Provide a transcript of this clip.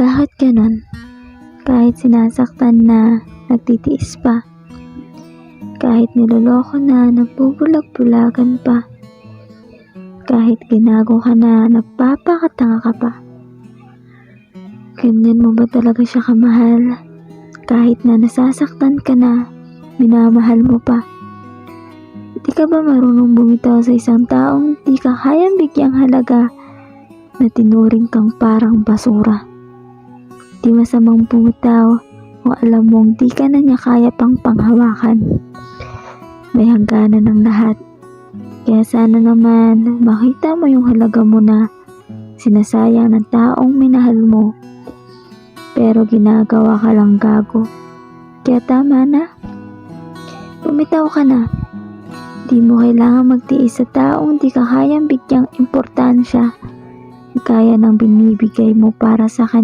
Bakit ganon? Kahit sinasaktan na, nagtitiis pa. Kahit niloloko na, nagbubulag-bulagan pa. Kahit ginago ka na, nagpapakatanga ka pa. Ganyan mo ba talaga siya kamahal? Kahit na nasasaktan ka na, minamahal mo pa. Di ka ba marunong bumitaw sa isang taong di ka kayang bigyang halaga na tinuring kang parang basura? Di masamang bumitaw kung alam mong di ka na niya kaya pang panghawakan. May hangganan ng lahat. Kaya sana naman makita mo yung halaga mo na sinasayang ng taong minahal mo. Pero ginagawa ka lang gago. Kaya tama na. Bumitaw ka na. Di mo kailangan magtiis sa taong di ka kayang bigyang importansya. Kaya ng binibigay mo para sa kanya.